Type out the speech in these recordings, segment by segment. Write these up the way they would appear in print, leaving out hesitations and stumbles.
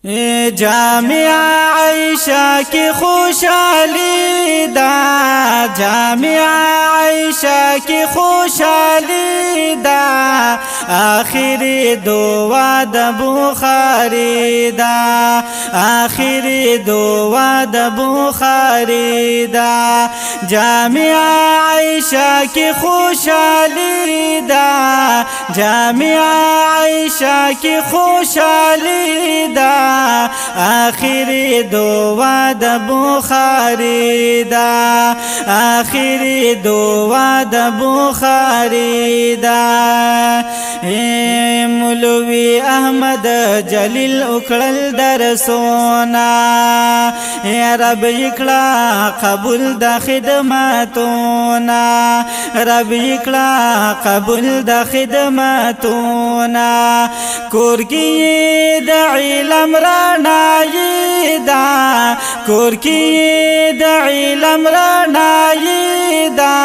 جامع عائشہ کی خوشحالی دا، جامع عائشہ کی خوشحالی دا، آخری دعا د بخاری دا، آخری دعا د بخاری دا، جامع عائشہ کی خوشحالی دا، جامع عائشہ کی خوشحالی دا، آخری دعا د بخاری دا، آخری دعا د بخاری دا۔ مولوی احمد جلیل اکڑل درسونا، یا رب اکڑا قبول د خدمتونا، رب اکڑا قبول د خدمتونا، کورکی د علم رانائی دا، کورکی د علم رانائی دا،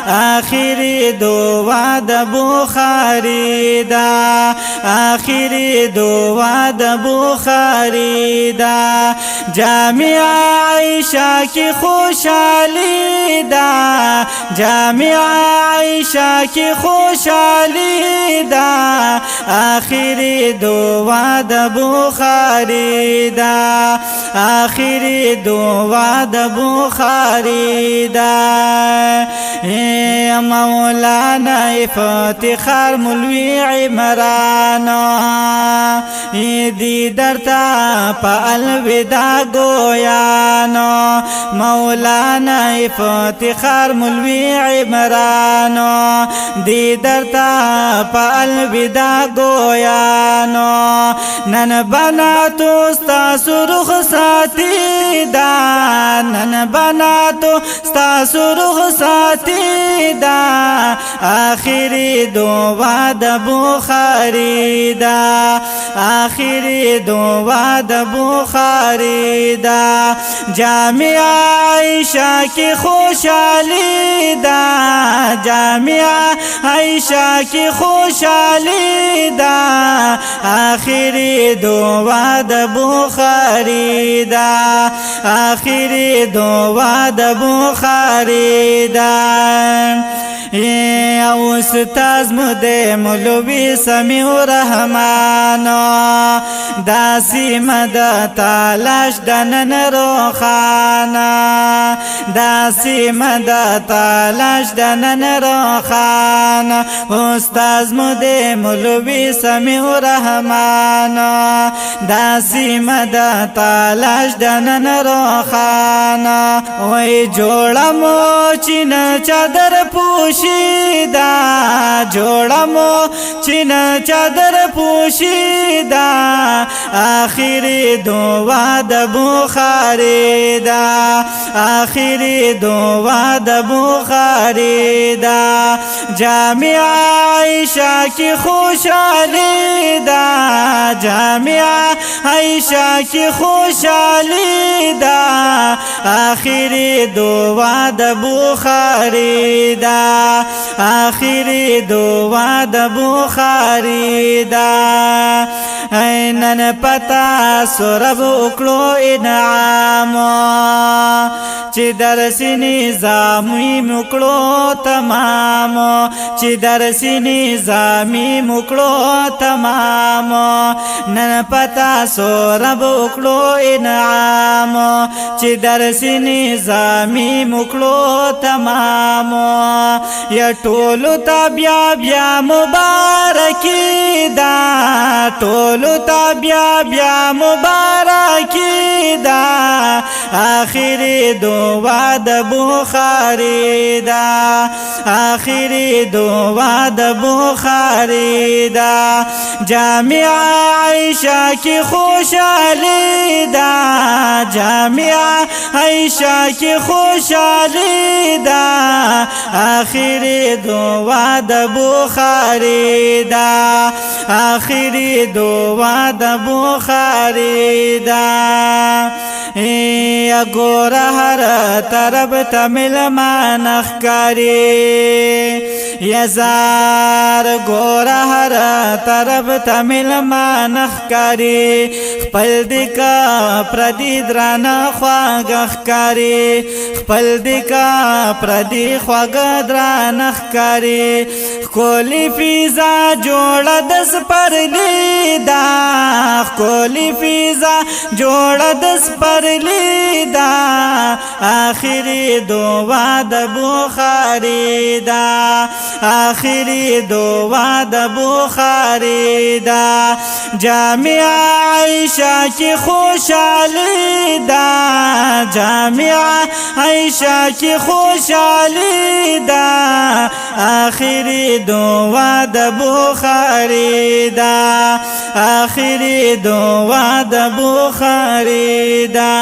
آخری دعا د بخاری دا، آخری دعا د بخاری دا، جامع عائشہ کی خوشحالی دا، جامع عائشہ کی خوشحالی دا، آخری دعا د بخاری دا، آخری دعا د بخاری دا۔ مولانا افتخار مولوی عمران دی درتا پا الوداع گویانو، مولانا افتخار مولوی عمران دی درتا پا الوداع گویانو، نن بنا تو ستاسو رخصتی دا، نن بنا تو ستاسو رخصتی دا، آخری دعا د بخاری دا، آخری دعا د بخاری دا، جامع عائشہ کی خوشحالی دا، جامع عائشہ کی خوشحالی دا، آخری دعا د بخاری دا، آخری دعا د بخاری دا۔ استاذ مده مولوی سمیع الرحمن داسی مد تلاش دنن روخانا، داسی مد تلاش دنن روخانا، استاذ مده مولوی سمیع الرحمن داسی مد تلاش دنن روخانا، وی جوڑا موچین چادر پوشیدا، جوڑا موچین چادر پوشیدا، آخری دعا د بخاری دا، آخری دعا د بخاری دا، جامع عائشہ کی خوشحالی دا، جامع عائشہ کی خوشحالی دا، آخری دعا د بخاری دا، آخری دعا د بخاری دا۔ نن پتا سرب اکڑو انعام چی درسی نظامی مکڑو تمام، چی درسی نظامی مکڑو تمام، نن پتا سرب اکڑو انعام چی درسی نظامی مکڑو تمام، یا ٹولو تا بیا بیا مبارکی دا، ٹولو تا بیا بیا مبارکی دا، آخری دعا د بخاری دا، آخری دعا د بخاری دا، جامع عائشہ کی خوشحالی دا، جامع عائشہ کی خوشحالی دا، آخری دعا د بخاری دا، آخری دعا د بخاری دا۔ یا ګور هر طرف ته ملمان ښکاري یا زار ګور هر طرف ته ملمان ښکاري خپل دی کا پردی درانه خواږه ښکاري خپل دی کا پردی خواږه درانه ښکاري ښکلې فضا جوړه د سپرلي ده ښکلې فضا جوړه د سپرلي ده آخري دعا د بخاري ده آخري دعا د بخاري ده جامع عائشہ کی خوشحالی ده جامع عائشہ کی خوشحالی ده آخري دعا د بخاري ده آخري دعا د بخاري ده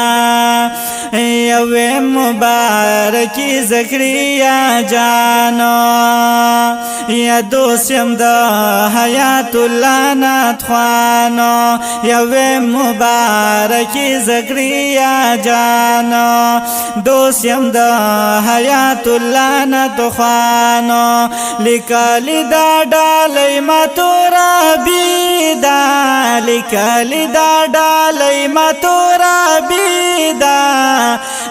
یو مبارکی زکریا جانو یا دوستم د حیات الله نات خوانو یو مبارکی زکریا جانو دوستم د حیات الله نات خوانو لیکلی دا ډالۍ ماتورا بیدا لیکلی دا ډالۍ ماتورا بیدا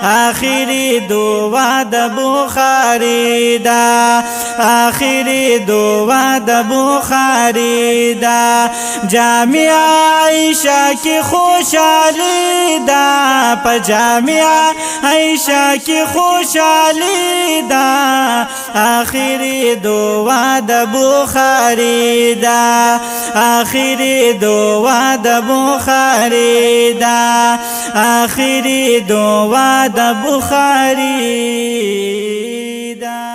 آخري دعا د بخاري ده آخري دعا د بخاري ده جامع عائشہ کی خوشحالی ده په جامع عائشہ کی خوشحالی ده آخري دعا د بخاري ده آخري دعا د بخاري ده آخري دعا د بخاري ده